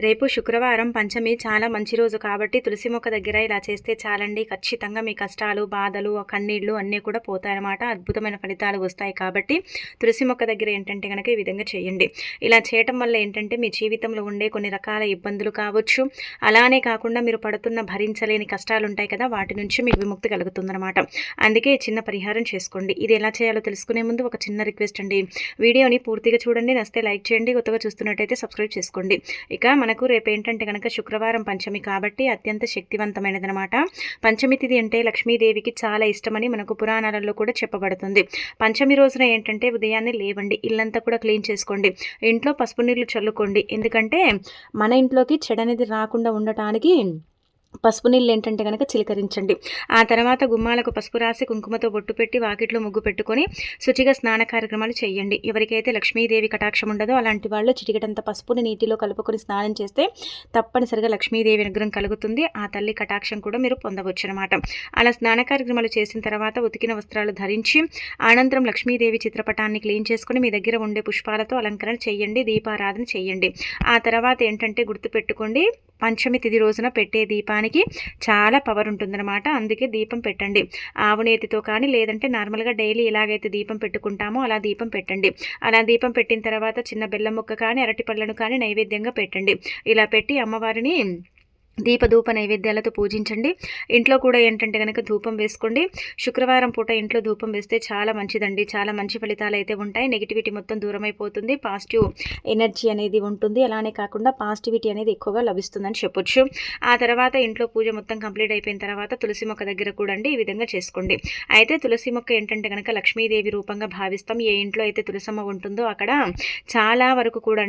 రేపు శుక్రవారం పంచమి చాలా మంచి రోజు కాబట్టి తులసి మొక్క దగ్గర ఇలా చేస్తే చాలండి. ఖచ్చితంగా మీ కష్టాలు, బాధలు, కన్నీళ్లు అన్నీ కూడా పోతాయన్నమాట. అద్భుతమైన ఫలితాలు వస్తాయి కాబట్టి తులసి మొక్క దగ్గర ఏంటంటే కనుక ఈ విధంగా చేయండి. ఇలా చేయటం వల్ల ఏంటంటే మీ జీవితంలో ఉండే కొన్ని రకాల ఇబ్బందులు కావచ్చు, అలానే కాకుండా మీరు పడుతున్న భరించలేని కష్టాలు ఉంటాయి కదా, వాటి నుంచి మీకు విముక్తి కలుగుతుందన్నమాట. అందుకే చిన్న పరిహారం చేసుకోండి. ఇది ఎలా చేయాలో తెలుసుకునే ముందు ఒక చిన్న రిక్వెస్ట్ అండి, వీడియోని పూర్తిగా చూడండి, నచ్చితే లైక్ చేయండి, కొత్తగా చూస్తున్నట్టయితే సబ్స్క్రైబ్ చేసుకోండి. ఇక మనకు రేపు ఏంటంటే కనుక శుక్రవారం పంచమి కాబట్టి అత్యంత శక్తివంతమైనదనమాట. పంచమి తిథి అంటే లక్ష్మీదేవికి చాలా ఇష్టమని మనకు పురాణాలలో కూడా చెప్పబడుతుంది. పంచమి రోజున ఏంటంటే ఉదయాన్నే లేవండి, ఇల్లంతా కూడా క్లీన్ చేసుకోండి, ఇంట్లో పసుపు నీళ్లు చల్లుకోండి. ఎందుకంటే మన ఇంట్లోకి చెడనేది రాకుండా ఉండటానికి పసుపు నీళ్ళు ఏంటంటే కనుక చిలకరించండి. ఆ తర్వాత గుమ్మాలకు పసుపు రాసి కుంకుమతో బొట్టు పెట్టి వాకిట్లో ముగ్గు పెట్టుకొని శుచిగా స్నాన కార్యక్రమాలు చేయండి. ఎవరికైతే లక్ష్మీదేవి కటాక్షం ఉండదో అలాంటి వాళ్ళు చిటికెటంత పసుపుని నీటిలో కలుపుకొని స్నానం చేస్తే తప్పనిసరిగా లక్ష్మీదేవి అనుగ్రహం కలుగుతుంది. ఆ తల్లి కటాక్షం కూడా మీరు పొందవచ్చు అనమాట. అలా స్నాన కార్యక్రమాలు చేసిన తర్వాత ఉతికిన వస్త్రాలు ధరించి అనంతరం లక్ష్మీదేవి చిత్రపటాన్ని క్లీన్ చేసుకుని మీ దగ్గర ఉండే పుష్పాలతో అలంకరణ చేయండి, దీపారాధన చేయండి. ఆ తర్వాత ఏంటంటే గుర్తుపెట్టుకోండి, పంచమి తిథి రోజున పెట్టే దీపానికి చాలా పవర్ ఉంటుందన్నమాట. అందుకే దీపం పెట్టండి. ఆవు నేతితో కానీ లేదంటే నార్మల్గా డైలీ ఎలాగైతే దీపం పెట్టుకుంటామో అలా దీపం పెట్టండి. అలా దీపం పెట్టిన తర్వాత చిన్న బెల్లం ముక్క కానీ అరటి పళ్ళను కానీ నైవేద్యంగా పెట్టండి. ఇలా పెట్టి అమ్మవారిని దీపధూప నైవేద్యాలతో పూజించండి. ఇంట్లో కూడా ఏంటంటే కనుక ధూపం వేసుకోండి. శుక్రవారం పూట ఇంట్లో ధూపం వేస్తే చాలా మంచిదండి, చాలా మంచి ఫలితాలు అయితే ఉంటాయి. నెగిటివిటీ మొత్తం దూరం అయిపోతుంది, పాజిటివ్ ఎనర్జీ అనేది ఉంటుంది. అలానే కాకుండా పాజిటివిటీ అనేది ఎక్కువగా లభిస్తుందని చెప్పొచ్చు. ఆ తర్వాత ఇంట్లో పూజ మొత్తం కంప్లీట్ అయిపోయిన తర్వాత తులసి మొక్క దగ్గర కూడా ఈ విధంగా చేసుకోండి. అయితే తులసి మొక్క ఏంటంటే కనుక లక్ష్మీదేవి రూపంగా భావిస్తాం. ఏ ఇంట్లో అయితే తులసమ్మ ఉంటుందో అక్కడ చాలా వరకు కూడా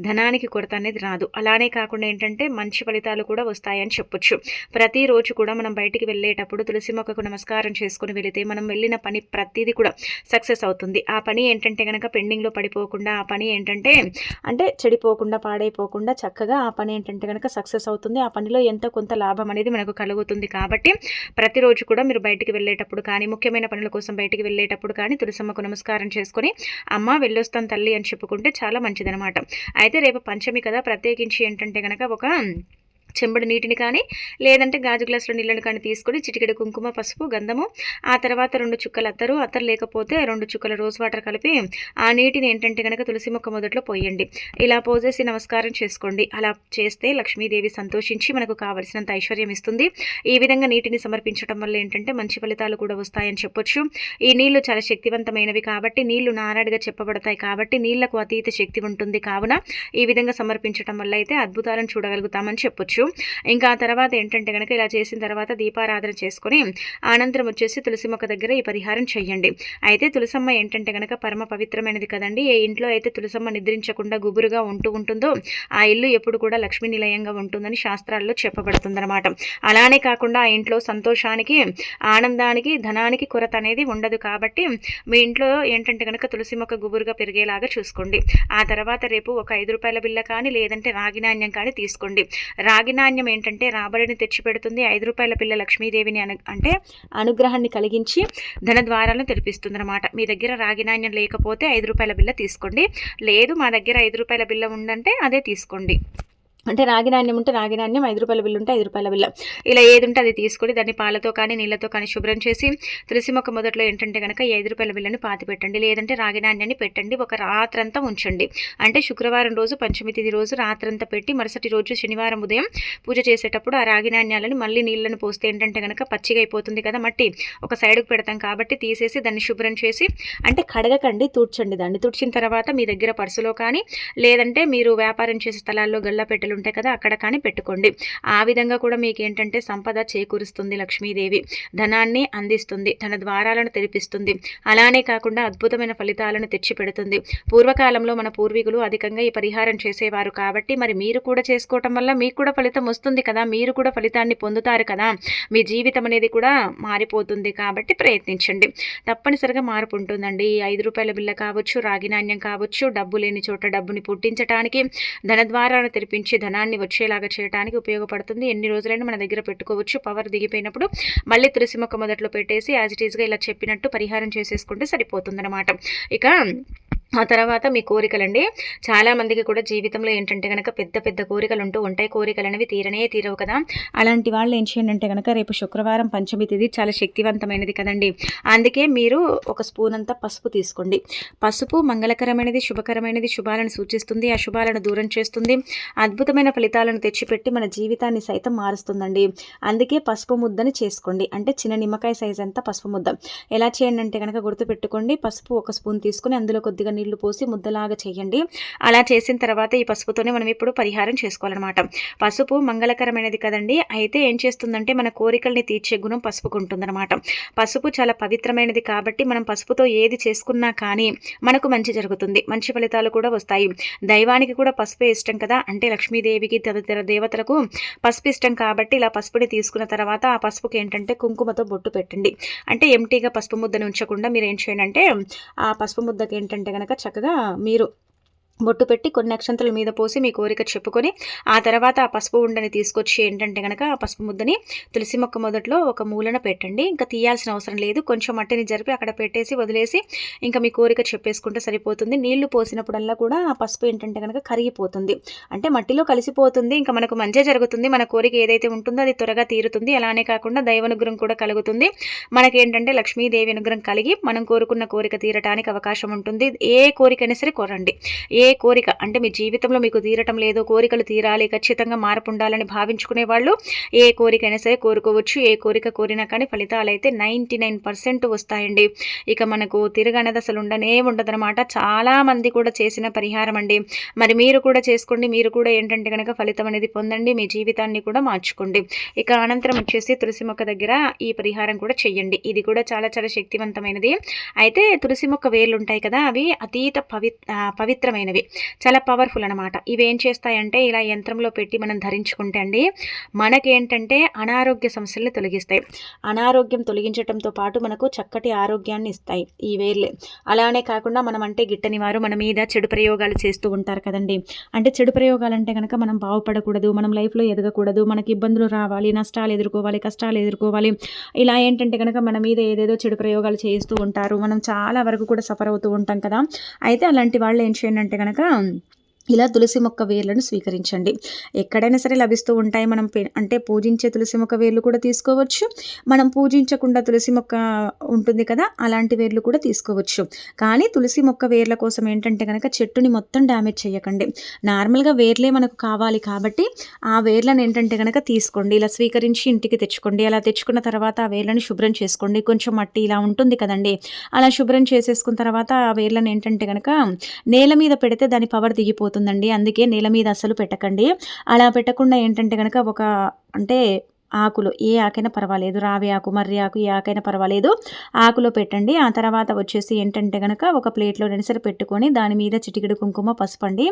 ధనానికి కొరత అనేది రాదు. అలానే కాకుండా ఏంటంటే మంచి ఫలితాలు కూడా వస్తాయని చెప్పొచ్చు. ప్రతిరోజు కూడా మనం బయటికి వెళ్ళేటప్పుడు తులసి మొక్కకు నమస్కారం చేసుకుని వెళితే మనం వెళ్ళిన పని ప్రతిదీ కూడా సక్సెస్ అవుతుంది. ఆ పని ఏంటంటే కనుక పెండింగ్లో పడిపోకుండా, ఆ పని ఏంటంటే చెడిపోకుండా, పాడైపోకుండా చక్కగా ఆ పని ఏంటంటే కనుక సక్సెస్ అవుతుంది. ఆ పనిలో ఎంతో కొంత లాభం అనేది మనకు కలుగుతుంది. కాబట్టి ప్రతిరోజు కూడా మీరు బయటికి వెళ్ళేటప్పుడు కానీ, ముఖ్యమైన పనుల కోసం బయటికి వెళ్ళేటప్పుడు కానీ తులసమ్మకు నమస్కారం చేసుకుని అమ్మ వెళ్ళొస్తాను తల్లి అని చెప్పుకుంటే చాలా మంచిదనమాట. అయితే రేపు పంచమి కదా, ప్రత్యేకించి ఏంటంటే కనుక ఒక చెంబడి నీటిని కానీ లేదంటే గాజు గ్లాసులో నీళ్ళని కానీ తీసుకొని చిటికెడు కుంకుమ, పసుపు, గంధము, ఆ తర్వాత 2 చుక్కల అత్తరు లేకపోతే 2 చుక్కల రోజ్ వాటర్ కలిపి ఆ నీటిని ఏంటంటే కనుక తులసి మొక్క మొదట్లో పోయండి. ఇలా పోసేసి నమస్కారం చేసుకోండి. అలా చేస్తే లక్ష్మీదేవి సంతోషించి మనకు కావలసినంత ఐశ్వర్యం ఇస్తుంది. ఈ విధంగా నీటిని సమర్పించడం వల్ల ఏంటంటే మంచి ఫలితాలు కూడా వస్తాయని చెప్పొచ్చు. ఈ నీళ్లు చాలా శక్తివంతమైనవి కాబట్టి, నీళ్లు నారాడిగా చెప్పబడతాయి కాబట్టి నీళ్లకు అతీత శక్తి ఉంటుంది. కావున ఈ విధంగా సమర్పించడం వల్ల అయితే అద్భుతాలను చూడగలుగుతామని చెప్పొచ్చు. ఇంకా ఆ తర్వాత ఏంటంటే కనుక ఇలా చేసిన తర్వాత దీపారాధన చేసుకొని అనంతరం వచ్చేసి తులసి మొక్క దగ్గర ఈ పరిహారం చేయండి. అయితే తులసమ్మ ఏంటంటే కనుక పరమ పవిత్రమైనది కదండి. ఏ ఇంట్లో అయితే తులసమ్మ నిద్రించకుండా గుబురుగా ఉంటుందో ఆ ఇల్లు ఎప్పుడు కూడా లక్ష్మీ నిలయంగా ఉంటుందని శాస్త్రాల్లో చెప్పబడుతుందన్నమాట. అలానే కాకుండా ఆ ఇంట్లో సంతోషానికి, ఆనందానికి, ధనానికి కొరత అనేది ఉండదు. కాబట్టి మీ ఇంట్లో ఏంటంటే కనుక తులసి మొక్క గుబురుగా పెరిగేలాగా చూసుకోండి. ఆ తర్వాత రేపు ఒక 5 రూపాయల బిల్ల కానీ లేదంటే రాగి నాణ్యం కానీ తీసుకోండి. రాగి నాణ్యం ఏంటంటే రాబడిని తెచ్చిపెడుతుంది. 5 రూపాయల బిల్ల లక్ష్మీదేవిని అనుగ్రహాన్ని కలిగించి ధన ద్వారాలను తెరిపిస్తుంది అనమాట. మీ దగ్గర రాగి నాణ్యం లేకపోతే 5 రూపాయల బిల్ల తీసుకోండి. లేదు మా దగ్గర 5 రూపాయల బిల్ల ఉందంటే అదే తీసుకోండి. అంటే రాగి నాణ్యం ఉంటే రాగి నాణ్యం, 5 రూపాయల బిల్లు ఉంటే 5 రూపాయల బిల్ల, ఇలా ఏది ఉంటే అది తీసుకొని దాన్ని పాలతో కానీ నీళ్ళతో కానీ శుభ్రం చేసి తులసి మొక్క మొదట్లో ఏంటంటే కనుక 5 రూపాయల బిల్లని పాతి పెట్టండి. లేదంటే రాగి నాణ్యాన్ని పెట్టండి. ఒక రాత్రంతా ఉంచండి. అంటే శుక్రవారం రోజు పంచమి తిథి రోజు రాత్రంతా పెట్టి మరుసటి రోజు శనివారం ఉదయం పూజ చేసేటప్పుడు ఆ రాగి నాణ్యాలని మళ్ళీ నీళ్ళను పోస్తే ఏంటంటే కనుక పచ్చిగా అయిపోతుంది కదా, మట్టి ఒక సైడ్కి పెడతాం కాబట్టి తీసేసి దాన్ని శుభ్రం చేసి, అంటే కడగకండి, తుడ్చండి. దాన్ని తుడిచిన తర్వాత మీ దగ్గర పర్సులో కానీ లేదంటే మీరు వ్యాపారం చేసే స్థలాల్లో గల్లా పెట్టెలు ఉంటాయి కదా అక్కడ కానీ పెట్టుకోండి. ఆ విధంగా కూడా మీకు ఏంటంటే సంపద చేకూరుస్తుంది లక్ష్మీదేవి, ధనాన్ని అందిస్తుంది, ధన ద్వారాలను తెరిపిస్తుంది. అలానే కాకుండా అద్భుతమైన ఫలితాలను తెచ్చి పెడుతుంది. పూర్వకాలంలో మన పూర్వీకులు అధికంగా ఈ పరిహారం చేసేవారు కాబట్టి మరి మీరు కూడా చేసుకోవటం వల్ల మీకు కూడా ఫలితం వస్తుంది కదా, మీరు కూడా ఫలితాన్ని పొందుతారు కదా, మీ జీవితం అనేది కూడా మారిపోతుంది. కాబట్టి ప్రయత్నించండి, తప్పనిసరిగా మార్పు ఉంటుందండి. 5 రూపాయల బిల్ల కావచ్చు, రాగి నాణ్యం కావచ్చు, డబ్బు లేని చోట డబ్బుని పుట్టించడానికి, ధన ద్వారాలను తెరిపించి ధనాన్ని వచ్చేలాగా చేయడానికి ఉపయోగపడుతుంది. ఎన్ని రోజులైనా మన దగ్గర పెట్టుకోవచ్చు. పవర్ దిగిపోయినప్పుడు మళ్ళీ తులసి మొక్క మొదట్లో పెట్టేసి యాజ్ ఇట్ ఈజ్గా ఇలా చెప్పినట్టు పరిహారం చేసేసుకుంటే సరిపోతుందన్నమాట. ఇక ఆ తర్వాత మీ కోరికలండి. చాలామందికి కూడా జీవితంలో ఏంటంటే గనక పెద్ద పెద్ద కోరికలు ఉంటూ ఉంటాయి. కోరికలనేవి తీరనే తీరవు కదా! అలాంటి వాళ్ళు ఏం చేయండి అంటే గనక రేపు శుక్రవారం పంచమి తిథి చాలా శక్తివంతమైనది కదండీ! అందుకే మీరు ఒక స్పూన్ అంతా పసుపు తీసుకోండి. పసుపు మంగళకరమైనది, శుభకరమైనది, శుభాలను సూచిస్తుంది. అశుభాలను దూరం చేస్తుంది. అద్భుతమైన ఫలితాలను తెచ్చిపెట్టి మన జీవితాన్ని సైతం మారుస్తుందండి. అందుకే పసుపు ముద్దని చేసుకోండి. అంటే చిన్న నిమ్మకాయ సైజ్ అంతా పసుపు ముద్ద. ఎలా చేయండి అంటే గనక గుర్తుపెట్టుకోండి. పసుపు ఒక స్పూన్ తీసుకొని అందులో కొద్దిగా నీళ్లు పోసి ముద్దలాగా చేయండి. అలా చేసిన తర్వాత ఈ పసుపుతోనే మనం ఇప్పుడు పరిహారం చేసుకోవాలన్నమాట. పసుపు మంగళకరమైనది కదండి. అయితే ఏం చేస్తుందంటే మన కోరికల్ని తీర్చే గుణం పసుపుకు ఉంటుందన్నమాట. పసుపు చాలా పవిత్రమైనది కాబట్టి మనం పసుపుతో ఏది చేసుకున్నా కానీ మనకు మంచి జరుగుతుంది. మంచి ఫలితాలు కూడా వస్తాయి. దైవానికి కూడా పసుపే ఇష్టం కదా, అంటే లక్ష్మీదేవికి తదితర దేవతలకు పసుపు ఇష్టం కాబట్టి ఇలా పసుపుని తీసుకున్న తర్వాత ఆ పసుపుకి ఏంటంటే కుంకుమతో బొట్టు పెట్టండి. అంటే ఎంటీగా పసుపు ముద్దను ఉంచకుండా మీరు ఏం చేయండి అంటే ఆ పసుపు ముద్దకి ఏంటంటే గనక చక్కగా మీరు బొట్టు పెట్టి కొన్ని అక్షంతల మీద పోసి మీ కోరిక చెప్పుకొని ఆ తర్వాత ఆ పసుపు ఉండని తీసుకొచ్చి ఏంటంటే కనుక ఆ పసుపు ముద్దని తులసి మొక్క మొదట్లో ఒక మూలన పెట్టండి. ఇంకా తీయాల్సిన అవసరం లేదు. కొంచెం మట్టిని జరిపి అక్కడ పెట్టేసి వదిలేసి ఇంకా మీ కోరిక చెప్పేసుకుంటే సరిపోతుంది. నీళ్లు పోసినప్పుడల్లా కూడా ఆ పసుపు ఏంటంటే కనుక కరిగిపోతుంది, అంటే మట్టిలో కలిసిపోతుంది. ఇంకా మనకు మంచి జరుగుతుంది. మన కోరిక ఏదైతే ఉంటుందో అది త్వరగా తీరుతుంది. అలానే కాకుండా దైవానుగ్రహం కూడా కలుగుతుంది. మనకేంటంటే లక్ష్మీదేవి అనుగ్రహం కలిగి మనం కోరుకున్న కోరిక తీరటానికి అవకాశం ఉంటుంది. ఏ కోరికైనా సరే కోరండి. ఏ కోరిక అంటే మీ జీవితంలో మీకు తీరటం లేదు, కోరికలు తీరాలి, ఖచ్చితంగా మార్పు ఉండాలని భావించుకునే వాళ్ళు ఏ కోరికైనా సరే కోరుకోవచ్చు. ఏ కోరిక కోరినా కానీ ఫలితాలు అయితే 99% వస్తాయండి. ఇక మనకు తిరగనేది అసలు ఉండనే ఉండదనమాట. చాలా మంది కూడా చేసిన పరిహారం అండి. మరి మీరు కూడా చేసుకోండి. మీరు కూడా ఏంటంటే కనుక ఫలితం అనేది పొందండి. మీ జీవితాన్ని కూడా మార్చుకోండి. ఇక అనంతరం వచ్చేసి తులసి మొక్క దగ్గర ఈ పరిహారం కూడా చెయ్యండి. ఇది కూడా చాలా చాలా శక్తివంతమైనది. అయితే తులసి మొక్క వేర్లు ఉంటాయి కదా, అవి అతీత పవిత్రమైనవి, చాలా పవర్ఫుల్ అనమాట. ఇవి ఏం చేస్తాయంటే ఇలా యంత్రంలో పెట్టి మనం ధరించుకుంటే అండి మనకేంటంటే అనారోగ్య సమస్యలను తొలగిస్తాయి. అనారోగ్యం తొలగించడంతో పాటు మనకు చక్కటి ఆరోగ్యాన్ని ఇస్తాయి ఈ వేర్లే. అలానే కాకుండా మనం అంటే గిట్టని వారు మన మీద చెడు ప్రయోగాలు చేస్తూ ఉంటారు కదండి. అంటే చెడు ప్రయోగాలు అంటే కనుక మనం బాగుపడకూడదు, మనం లైఫ్లో ఎదగకూడదు, మనకి ఇబ్బందులు రావాలి, నష్టాలు ఎదుర్కోవాలి, కష్టాలు ఎదుర్కోవాలి, ఇలా ఏంటంటే కనుక మన మీద ఏదేదో చెడు ప్రయోగాలు చేస్తూ ఉంటారు. మనం చాలా వరకు కూడా సఫర్ అవుతూ ఉంటాం కదా. అయితే అలాంటి వాళ్ళు ఏం చేయండి అంటే కనుక ఇలా తులసి మొక్క వేర్లను స్వీకరించండి. ఎక్కడైనా సరే లభిస్తూ ఉంటాయి. మనం అంటే పూజించే తులసి మొక్క వేర్లు కూడా తీసుకోవచ్చు. మనం పూజించకుండా తులసి మొక్క ఉంటుంది కదా, అలాంటి వేర్లు కూడా తీసుకోవచ్చు. కానీ తులసి మొక్క వేర్ల కోసం ఏంటంటే కనుక చెట్టుని మొత్తం డ్యామేజ్ చేయకండి. నార్మల్గా వేర్లే మనకు కావాలి కాబట్టి ఆ వేర్లను ఏంటంటే కనుక తీసుకోండి. ఇలా స్వీకరించి ఇంటికి తెచ్చుకోండి. అలా తెచ్చుకున్న తర్వాత ఆ వేర్లను శుభ్రం చేసుకోండి. కొంచెం మట్టి ఇలా ఉంటుంది కదండి, అలా శుభ్రం చేసేసుకున్న తర్వాత ఆ వేర్లను ఏంటంటే కనుక నేల మీద పెడితే దాని పవర్ దిగిపోతుంది. అందుకే నేల మీద అసలు పెట్టకండి. అలా పెట్టకుండా ఏంటంటే కనుక ఒక అంటే ఆకులు ఏ ఆకైనా పర్వాలేదు, రావి ఆకు, మర్రి ఆకు, ఏ ఆకైనా పర్వాలేదు, ఆకులో పెట్టండి. ఆ తర్వాత వచ్చేసి ఏంటంటే కనుక ఒక ప్లేట్లో నెనసరి పెట్టుకొని దాని మీద చిటికెడు కుంకుమ పసుపండి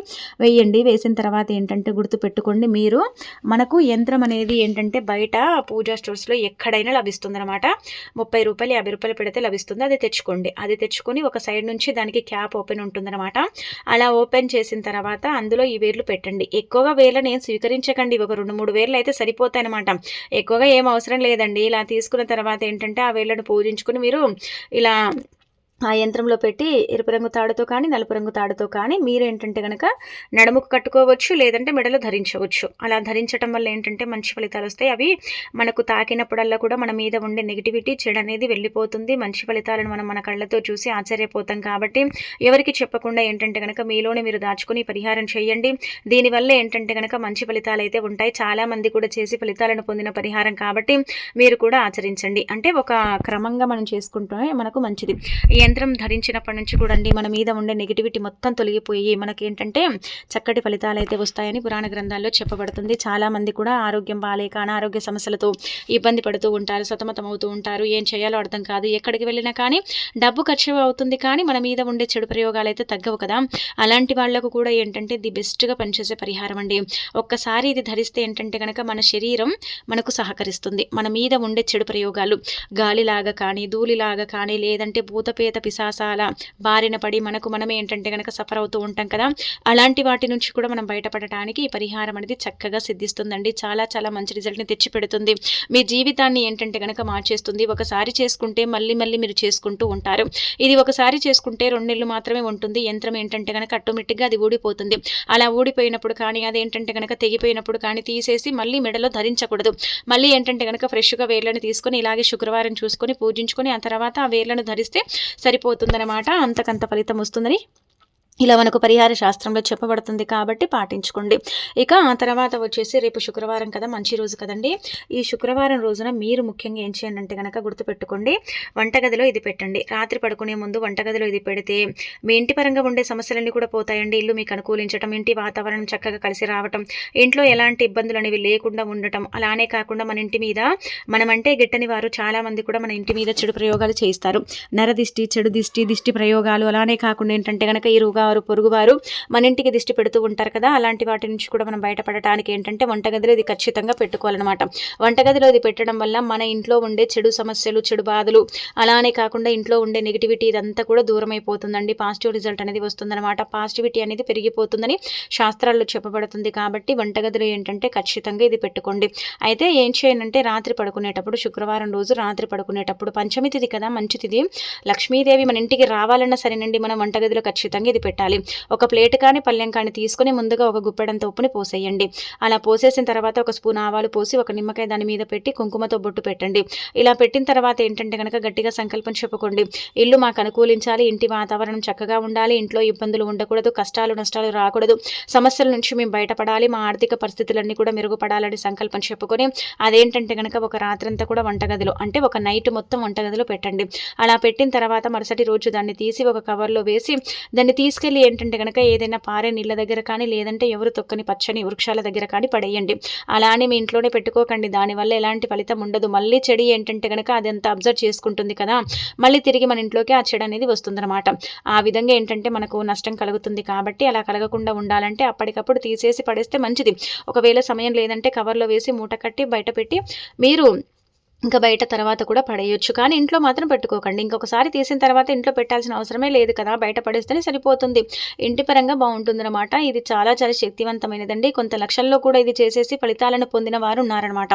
వేయండి. వేసిన తర్వాత ఏంటంటే గుర్తు పెట్టుకోండి, మీరు మనకు యంత్రం అనేది ఏంటంటే బయట పూజా స్టోర్స్లో ఎక్కడైనా లభిస్తుంది అనమాట. 30 రూపాయలు 50 రూపాయలు పెడితే లభిస్తుంది. అది తెచ్చుకోండి. అది తెచ్చుకొని ఒక సైడ్ నుంచి దానికి క్యాప్ ఓపెన్ ఉంటుందన్నమాట. అలా ఓపెన్ చేసిన తర్వాత అందులో ఈ వేర్లు పెట్టండి. ఎక్కువగా వేర్లను ఏం స్వీకరించకండి. ఒక 2-3 వేర్లు అయితే సరిపోతాయి అనమాట. ఎక్కువగా ఏం అవసరం లేదండి. ఇలా తీసుకున్న తర్వాత ఏంటంటే ఆ వేళ్ళను పూజించుకుని మీరు ఇలా ఆ యంత్రంలో పెట్టి ఎరుపు రంగు తాడుతో కానీ నలుపు రంగు తాడుతో కానీ మీరు ఏంటంటే కనుక నడుముకు కట్టుకోవచ్చు, లేదంటే మెడలో ధరించవచ్చు. అలా ధరించడం వల్ల ఏంటంటే మంచి ఫలితాలు వస్తాయి. అవి మనకు తాకినప్పుడల్లా కూడా మన మీద ఉండే నెగిటివిటీ చెడు అనేది వెళ్ళిపోతుంది. మంచి ఫలితాలను మనం మన కళ్ళతో చూసి ఆశ్చర్యపోతాం. కాబట్టి ఎవరికి చెప్పకుండా ఏంటంటే కనుక మీలోనే మీరు దాచుకుని పరిహారం చేయండి. దీనివల్ల ఏంటంటే కనుక మంచి ఫలితాలు అయితే ఉంటాయి. చాలామంది కూడా చేసి ఫలితాలను పొందిన పరిహారం కాబట్టి మీరు కూడా ఆచరించండి. అంటే ఒక క్రమంగా మనం చేసుకుంటే మనకు మంచిది. యంత్రం ధరించినప్పటి నుంచి కూడా మన మీద ఉండే నెగిటివిటీ మొత్తం తొలగిపోయి మనకేంటంటే చక్కటి ఫలితాలు అయితే వస్తాయని పురాణ గ్రంథాల్లో చెప్పబడుతుంది. చాలామంది కూడా ఆరోగ్యం బాలేక అనారోగ్య సమస్యలతో ఇబ్బంది పడుతూ ఉంటారు, సతమతం అవుతూ ఉంటారు. ఏం చేయాలో అర్థం కాదు. ఎక్కడికి వెళ్ళినా కానీ డబ్బు ఖర్చు అవుతుంది, కానీ మన మీద ఉండే చెడు ప్రయోగాలు అయితే తగ్గవు కదా. అలాంటి వాళ్లకు కూడా ఏంటంటే ది బెస్ట్గా పనిచేసే పరిహారం అండి. ఒక్కసారి ఇది ధరిస్తే ఏంటంటే కనుక మన శరీరం మనకు సహకరిస్తుంది. మన మీద ఉండే చెడు ప్రయోగాలు గాలిలాగా కానీ ధూళిలాగా కానీ లేదంటే భూతపేత పిశాసాల బారిన పడి మనమే ఏంటంటే కనుక సఫర్ అవుతూ ఉంటాం కదా, అలాంటి వాటి నుంచి కూడా మనం బయటపడటానికి ఈ పరిహారం అనేది చక్కగా సిద్ధిస్తుందండి. చాలా చాలా మంచి రిజల్ట్ని తెచ్చిపెడుతుంది. మీ జీవితాన్ని ఏంటంటే కనుక మార్చేస్తుంది. ఒకసారి చేసుకుంటే మళ్ళీ మీరు చేసుకుంటూ ఉంటారు. ఇది ఒకసారి చేసుకుంటే 2 నెలలు మాత్రమే ఉంటుంది. యంత్రం ఏంటంటే కనుక ఆటోమేటిక్గా అది ఊడిపోతుంది. అలా ఊడిపోయినప్పుడు కానీ అదేంటంటే కనుక తెగిపోయినప్పుడు కానీ తీసేసి మళ్ళీ మెడలో ధరించకూడదు. మళ్ళీ ఏంటంటే కనుక ఫ్రెష్గా వేర్లను తీసుకొని ఇలాగే శుక్రవారం చూసుకొని పూజించుకొని ఆ తర్వాత ఆ వేర్లను ధరిస్తే సరిపోతుందన్నమాట. అంతకంత ఫలితం వస్తుందని ఇలా మనకు పరిహార శాస్త్రంలో చెప్పబడుతుంది కాబట్టి పాటించుకోండి. ఇక ఆ తర్వాత వచ్చేసి రేపు శుక్రవారం కదా, మంచి రోజు కదండి. ఈ శుక్రవారం రోజున మీరు ముఖ్యంగా ఏం చేయండి అంటే కనుక గుర్తుపెట్టుకోండి, వంటగదిలో ఇది పెట్టండి. రాత్రి పడుకునే ముందు వంటగదిలో ఇది పెడితే మీ ఇంటి పరంగా ఉండే సమస్యలన్నీ కూడా పోతాయండి. ఇల్లు మీకు అనుకూలించడం, ఇంటి వాతావరణం చక్కగా కలిసి రావటం, ఇంట్లో ఎలాంటి ఇబ్బందులు అనేవి లేకుండా ఉండటం, అలానే కాకుండా మన ఇంటి మీద మనమంటే గిట్టని వారు చాలా మంది కూడా మన ఇంటి మీద చెడు ప్రయోగాలు చేయిస్తారు. నరదిష్టి, చెడు దిష్టి ప్రయోగాలు, అలానే కాకుండా ఏంటంటే కనుక ఈ పొరుగువారు మన ఇంటికి దిష్టి పెడుతూ ఉంటారు కదా, అలాంటి వాటి నుంచి కూడా మనం బయటపడటానికి ఏంటంటే వంటగదిలో ఇది ఖచ్చితంగా పెట్టుకోవాలన్నమాట. వంటగదిలో ఇది పెట్టడం వల్ల మన ఇంట్లో ఉండే చెడు సమస్యలు, చెడు బాధలు, అలానే కాకుండా ఇంట్లో ఉండే నెగిటివిటీ ఇదంతా కూడా దూరం అయిపోతుందండి. పాజిటివ్ రిజల్ట్ అనేది వస్తుందన్నమాట. పాజిటివిటీ అనేది పెరిగిపోతుందని శాస్త్రాల్లో చెప్పబడుతుంది. కాబట్టి వంటగదిలో ఏంటంటే ఖచ్చితంగా ఇది పెట్టుకోండి. అయితే ఏం చేయనంటే రాత్రి పడుకునేటప్పుడు, శుక్రవారం రోజు రాత్రి పడుకునేటప్పుడు, పంచమి తిథి కదా, మంచి తిథి, లక్ష్మీదేవి మన ఇంటికి రావాలన్నా సరేనండి, మనం వంటగదిలో ఖచ్చితంగా ఇది పెట్టాలి. ఒక ప్లేట్ కానీ పళ్ళెం కానీ తీసుకుని ముందుగా ఒక గుప్పెడంత ఉప్పుని పోసేయండి. అలా పోసేసిన తర్వాత ఒక స్పూన్ ఆవాలు పోసి ఒక నిమ్మకాయ దాని మీద పెట్టి కుంకుమతో బొట్టు పెట్టండి. ఇలా పెట్టిన తర్వాత ఏంటంటే కనుక గట్టిగా సంకల్పం చెప్పుకోండి. ఇల్లు మాకు అనుకూలించాలి, ఇంటి వాతావరణం చక్కగా ఉండాలి, ఇంట్లో ఇబ్బందులు ఉండకూడదు, కష్టాలు నష్టాలు రాకూడదు, సమస్యల నుంచి మేము బయటపడాలి, మా ఆర్థిక పరిస్థితులన్నీ కూడా మెరుగుపడాలని సంకల్పం చెప్పుకొని అదేంటంటే కనుక ఒక రాత్రంతా కూడా వంటగదిలో, అంటే ఒక నైట్ మొత్తం వంటగదిలో పెట్టండి. అలా పెట్టిన తర్వాత మరుసటి రోజు దాన్ని తీసి ఒక కవర్లో వేసి దాన్ని తీసుకెళ్ళి ఏంటంటే కనుక ఏదైనా పారే నీళ్ళ దగ్గర కానీ లేదంటే ఎవరు తొక్కని పచ్చని వృక్షాల దగ్గర కానీ పడేయండి. అలానే మీ ఇంట్లోనే పెట్టుకోకండి, దానివల్ల ఎలాంటి ఫలితం ఉండదు. మళ్ళీ చెడు ఏంటంటే కనుక అదంతా అబ్జర్వ్ చేసుకుంటుంది కదా, మళ్ళీ తిరిగి మన ఇంట్లోకి ఆ చెడు అనేది వస్తుందన్నమాట. ఆ విధంగా ఏంటంటే మనకు నష్టం కలుగుతుంది. కాబట్టి అలా కలగకుండా ఉండాలంటే అప్పటికప్పుడు తీసేసి పడేస్తే మంచిది. ఒకవేళ సమయం లేదంటే కవర్లో వేసి మూట కట్టి బయట పెట్టి మీరు ఇంకా బయట తర్వాత కూడా పడేయొచ్చు, కానీ ఇంట్లో మాత్రం పెట్టుకోకండి. ఇంకొకసారి తీసిన తర్వాత ఇంట్లో పెట్టాల్సిన అవసరమే లేదు కదా, బయట పడేస్తేనే సరిపోతుంది. ఇంటి పరంగా బాగుంటుందన్నమాట. ఇది చాలా చాలా శక్తివంతమైనదండి. కొంత లక్షల్లో కూడా ఇది చేసేసి ఫలితాలను పొందిన వారు ఉన్నారనమాట.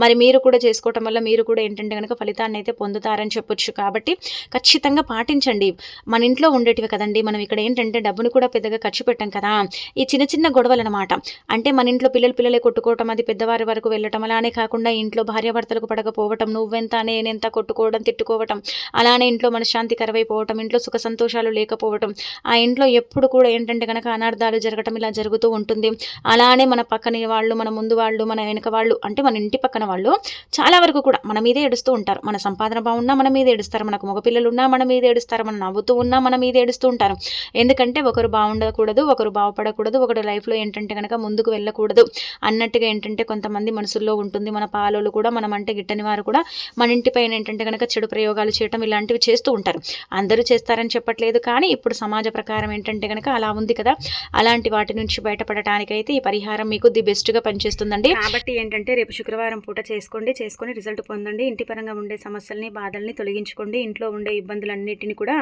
మరి మీరు కూడా చేసుకోవటం వల్ల మీరు కూడా ఏంటంటే కనుక ఫలితాన్ని అయితే పొందుతారని చెప్పొచ్చు. కాబట్టి ఖచ్చితంగా పాటించండి. మన ఇంట్లో ఉండేటివి కదండి, మనం ఇక్కడ ఏంటంటే డబ్బును కూడా పెద్దగా ఖర్చు పెట్టాం కదా, ఈ చిన్న చిన్న గొడవలు అనమాట. అంటే మన ఇంట్లో పిల్లలే కొట్టుకోవటం, అది పెద్దవారి వరకు వెళ్ళటం, అలానే కాకుండా ఇంట్లో భార్యాభర్తలకు పడకపోవటం, నువ్వెంత నేనెంత కొట్టుకోవడం, తిట్టుకోవటం, అలానే ఇంట్లో మనశ్శాంతి కరువైపోవటం, ఇంట్లో సుఖ సంతోషాలు లేకపోవటం, ఆ ఇంట్లో ఎప్పుడు కూడా ఏంటంటే కనుక అనార్థాలు జరగటం ఇలా జరుగుతూ ఉంటుంది. అలానే మన పక్కన వాళ్ళు, మన ముందు వాళ్ళు, మన వెనక వాళ్ళు, అంటే మన ఇంటి పక్కన వాళ్ళు చాలా వరకు కూడా మన మీదే ఏడుస్తూ ఉంటారు. మన సంపాదన బాగున్నా మన మీద ఏడుస్తారు, మనకు మగపిల్లలు ఉన్నా మన మీద ఏడుస్తారు, మనం నవ్వుతూ ఉన్నా మన మీద ఏడుస్తూ ఉంటారు. ఎందుకంటే ఒకరు బాగుండకూడదు, ఒకరు బాగుపడకూడదు, ఒకరు లైఫ్లో ఏంటంటే కనుక ముందుకు వెళ్ళకూడదు అన్నట్టుగా ఏంటంటే కొంతమంది మనసుల్లో ఉంటుంది. మన పాలోళ్ళు కూడా మనం అంటే గిట్టని వారు కూడా మన ఇంటి పైన ఏంటంటే కనుక చెడు ప్రయోగాలు చేయటం ఇలాంటివి చేస్తూ ఉంటారు. అందరూ చేస్తారని చెప్పట్లేదు, కానీ ఇప్పుడు సమాజ ప్రకారం ఏంటంటే కనుక అలా ఉంది కదా, అలాంటి వాటి నుంచి బయటపడటానికైతే ఈ పరిహారం మీకు ది బెస్ట్గా పనిచేస్తుందండి. కాబట్టి ఏంటంటే రేపు శుక్రవారం పూట చేసుకొని రిజల్ట్ పొందండి. ఇంటి పరంగా ఉండే సమస్యల్ని, బాధల్ని తొలగించుకోండి. ఇంట్లో ఉండే ఇబ్బందులన్నిటిని కూడా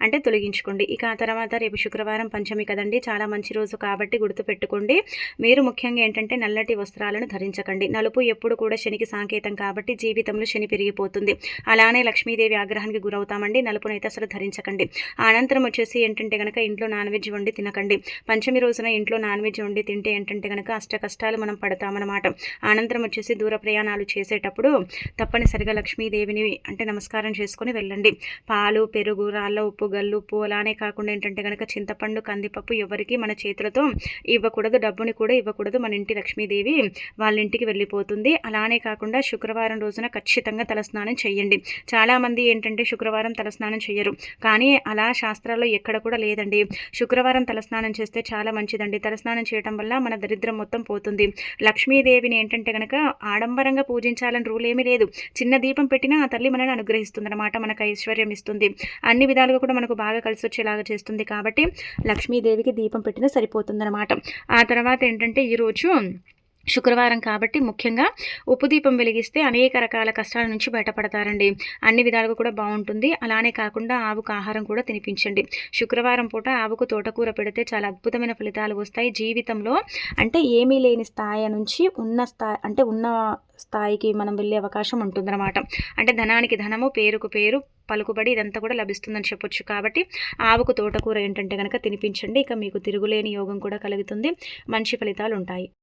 అంటే తొలగించుకోండి. ఇక ఆ తర్వాత రేపు శుక్రవారం పంచమి కదండి, చాలా మంచి రోజు కాబట్టి గుర్తుపెట్టుకోండి. మీరు ముఖ్యంగా ఏంటంటే నల్లటి వస్త్రాలను ధరించకండి. నలుపు ఎప్పుడు కూడా శనికి సంకేతం కాబట్టి జీవితంలో శని పెరిగిపోతుంది. అలానే లక్ష్మీదేవి ఆగ్రహానికి గురవుతామండి. నలుపునైతే అసలు ధరించకండి. అనంతరం వచ్చేసి ఏంటంటే కనుక ఇంట్లో నాన్ వెజ్ వండి తినకండి. పంచమి రోజున ఇంట్లో నాన్ వెజ్ వండి తింటే ఏంటంటే కనుక అష్ట కష్టాలు మనం పడతామన్నమాట. అనంతరం వచ్చేసి దూర ప్రయాణాలు చేసేటప్పుడు తప్పనిసరిగా లక్ష్మీదేవిని అంటే నమస్కారం చేసుకొని వెళ్ళండి. పాలు, పెరుగు, రాళ్ళ ఉప్పు, గల్లు ఉప్పు, అలానే కాకుండా ఏంటంటే కనుక చింతపండు, కందిపప్పు ఎవరికి మన చేతులతో ఇవ్వకూడదు. డబ్బుని కూడా ఇవ్వకూడదు. మన ఇంటి లక్ష్మీదేవి వాళ్ళ ఇంటికి వెళ్ళిపోతుంది. అలానే కాకుండా శుక్రవారం రోజున ఖచ్చితంగా తలస్నానం చేయండి. చాలామంది ఏంటంటే శుక్రవారం తలస్నానం చేయరు, కానీ అలా శాస్త్రాల్లో ఎక్కడ కూడా లేదండి. శుక్రవారం తలస్నానం చేస్తే చాలా మంచిదండి. తలస్నానం చేయడం వల్ల మన దరిద్రం మొత్తం పోతుంది. లక్ష్మీదేవిని ఏంటంటే కనుక ఆడంబరంగా పూజించాలని రూల్ ఏమీ లేదు. చిన్న దీపం పెట్టినా ఆ తల్లి మనని అనుగ్రహిస్తుంది అనమాట, మనకు ఐశ్వర్యం ఇస్తుంది, అన్ని విధాలుగా కూడా మనకు బాగా కలిసి వచ్చేలాగా చేస్తుంది. కాబట్టి లక్ష్మీదేవికి దీపం పెట్టినా సరిపోతుంది అనమాట. ఆ తర్వాత ఏంటంటే ఈరోజు శుక్రవారం కాబట్టి ముఖ్యంగా ఉప్పు దీపం వెలిగిస్తే అనేక రకాల కష్టాల నుంచి బయటపడతారండి. అన్ని విధాలుగా కూడా బావుంటుంది. అలానే కాకుండా ఆవుకు ఆహారం కూడా తినిపించండి. శుక్రవారం పూట ఆవుకు తోటకూర పెడితే చాలా అద్భుతమైన ఫలితాలు వస్తాయి. జీవితంలో అంటే ఏమీ లేని స్థాయి నుంచి ఉన్న స్థాయికి మనం వెళ్ళే అవకాశం ఉంటుందన్నమాట. అంటే ధనానికి ధనము, పేరుకు పేరు, పలుకుబడి ఇదంతా కూడా లభిస్తుందని చెప్పొచ్చు. కాబట్టి ఆవుకు తోటకూర ఏంటంటే గనక తినిపించండి. ఇక మీకు తిరుగులేని యోగం కూడా కలుగుతుంది. మంచి ఫలితాలుంటాయి.